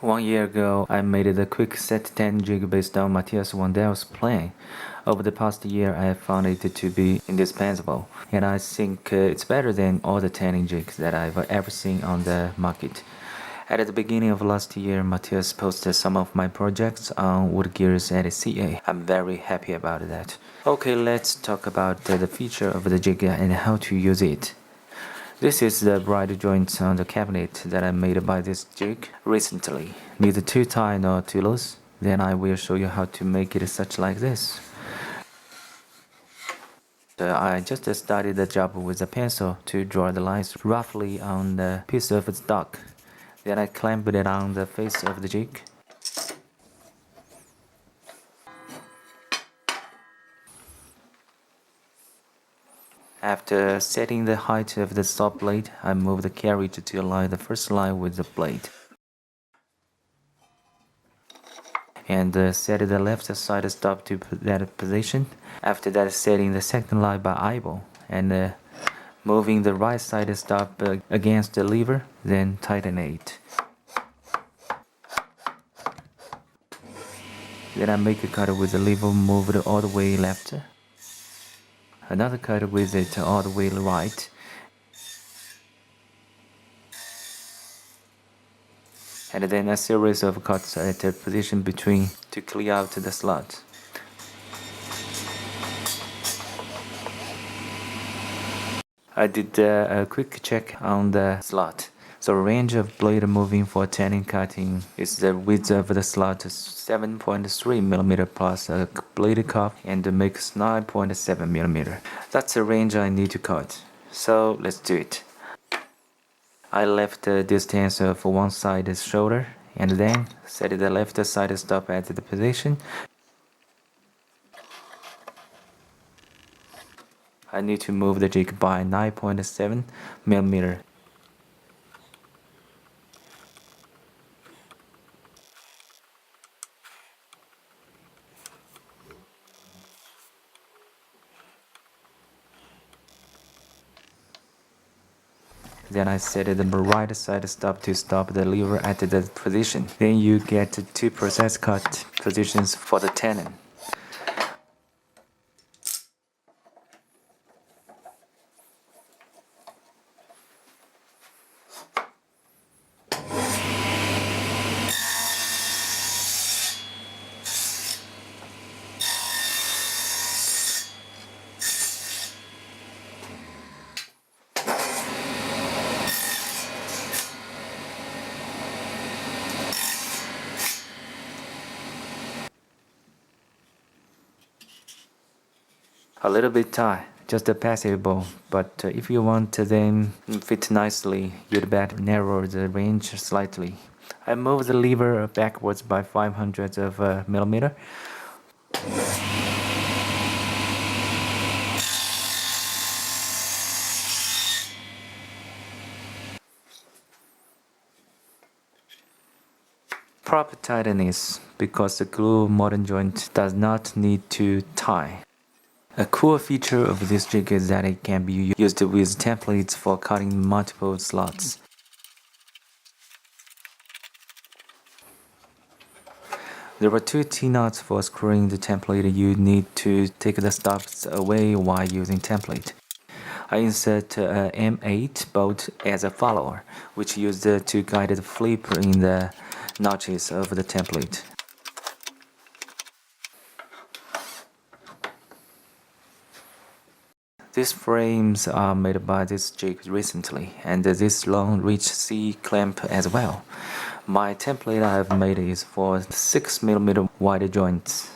1 year ago, I made the quick set 10 jig based on Matthias Wandel's plan. Over the past year, I have found it to be indispensable, and I think it's better than all the tanning jigs that I've ever seen on the market. At the beginning of last year, Matthias posted some of my projects on woodgears.ca. I'm very happy about that. Okay, let's talk about the feature of the jig and how to use it. This is the bright joint on the cabinet that I made by this jig recently. Neither too tight nor too loose. Then I will show you how to make it such like this. I just started the job with a pencil to draw the lines roughly on the piece of stock. Then I clamped it on the face of the jig. After setting the height of the saw blade, I moved the carriage to align the first line with the blade. And set the left side stop to that position. After that, setting the second line by eyeball and moving the right side stop against the lever, then tighten it. Then I make a cut with the lever moved all the way left. Another cut with it all the way right. And then a series of cuts at the position between to clear out the slot. I did a quick check on the slot. The range of blade moving for tanning cutting is the width of the slot 7.3 mm plus a blade cup and makes 9.7 mm. That's the range I need to cut. So let's do it. I left the distance of one side shoulder and then set the left side stop at the position. I need to move the jig by 9.7 mm. Then I set the right side stop to stop the lever at the position. Then you get two process cut positions for the tenon. A little bit tight, just passable, but if you want them fit nicely, you'd better narrow the range slightly. I move the lever backwards by 500 of a millimeter. Proper tightness, because the glue modern joint does not need to tie. A cool feature of this jig is that it can be used with templates for cutting multiple slots. There are two T-nuts for screwing the template. You need to take the stops away while using template. I insert a M8 bolt as a follower, which used to guide the flip in the notches of the template. These frames are made by this jig recently, and this long reach C clamp as well. My template I have made is for 6 mm wide joints.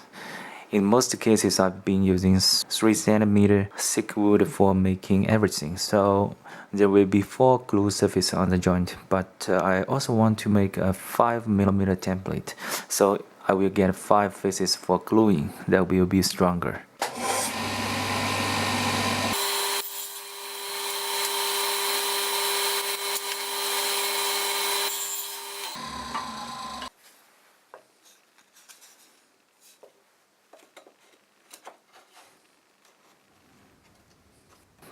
In most cases, I've been using 3 cm thick wood for making everything, so there will be 4 glue surfaces on the joint. But I also want to make a 5 mm template, so I will get 5 faces for gluing that will be stronger.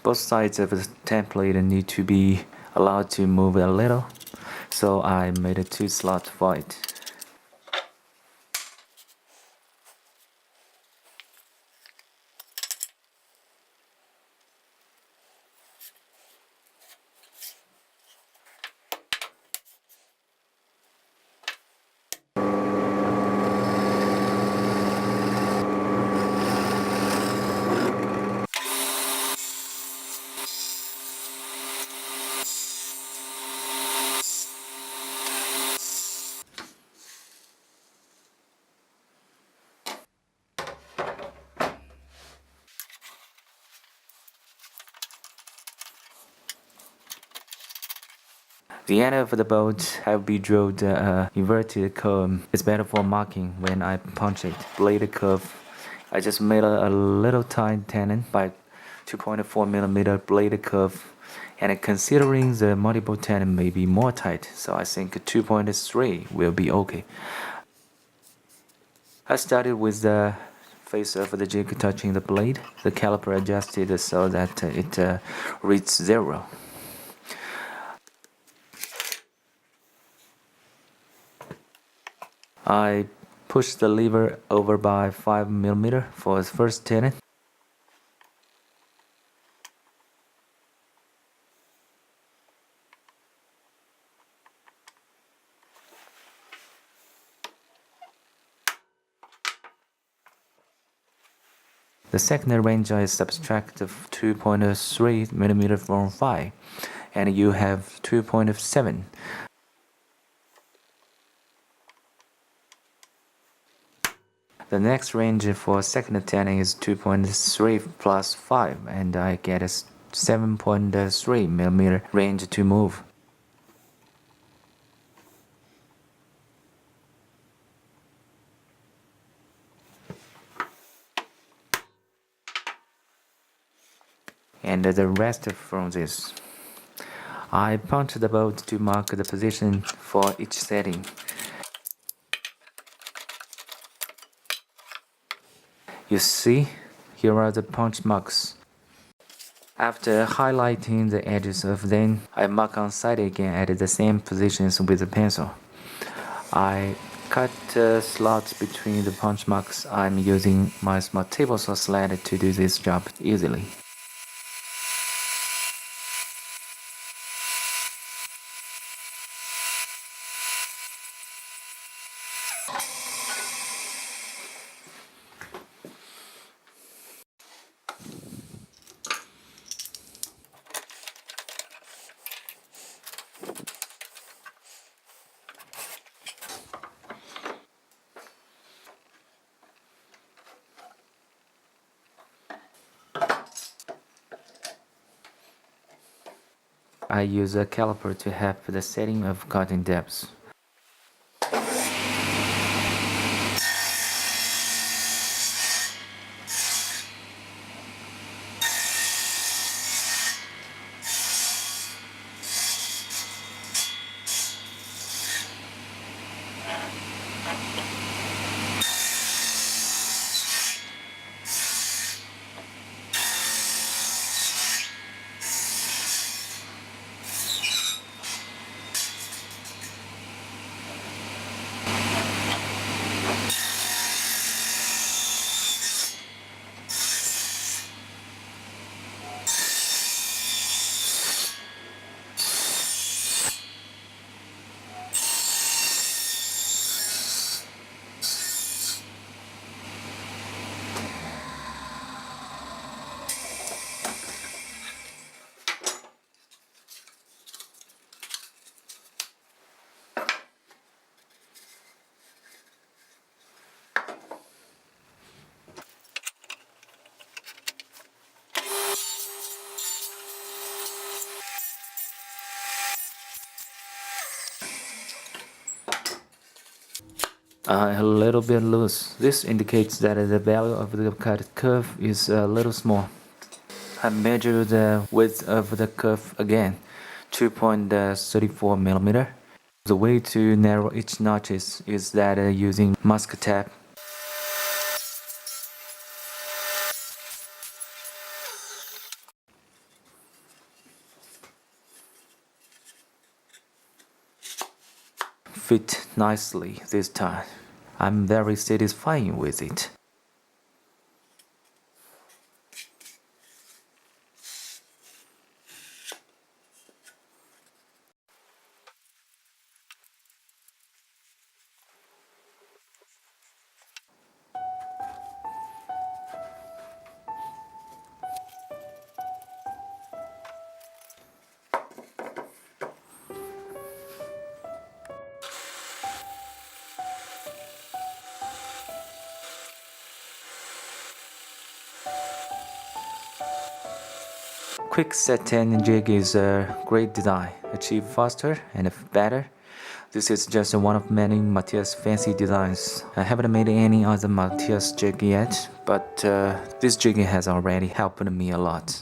Both sides of the template need to be allowed to move a little. so I made a 2-slot for it. The end of the bolt have been drilled inverted curve. It's better for marking when I punch it. Blade curve. I just made a little tiny tenon by 2.4mm blade curve. And considering the multiple tenon may be more tight, so I think 2.3 will be okay. I started with the face of the jig touching the blade. The caliper adjusted so that it reads 0. I pushed the lever over by 5mm for the first tenon. The second range I subtract 2.3mm from 5, and you have 2.7. The next range for second tenon is 2.3 plus 5, and I get a 7.3mm range to move. And the rest from this. I punch the bolt to mark the position for each setting. You see, here are the punch marks. After highlighting the edges of them, I mark on side again at the same positions with the pencil. I cut slots between the punch marks. I'm using my small table saw sled to do this job easily. I use a caliper to help the setting of cutting depths. A little bit loose. This indicates that the value of the cut curve is a little small. I measure the width of the curve again, 2.34mm. The way to narrow each notches is that using mask tape. fit nicely this time. I'm very satisfied with it. Quick set tenon jig is a great design, achieve faster and better. This is just one of many Matthias fancy designs. I haven't made any other Matthias jig yet, but this jig has already helped me a lot.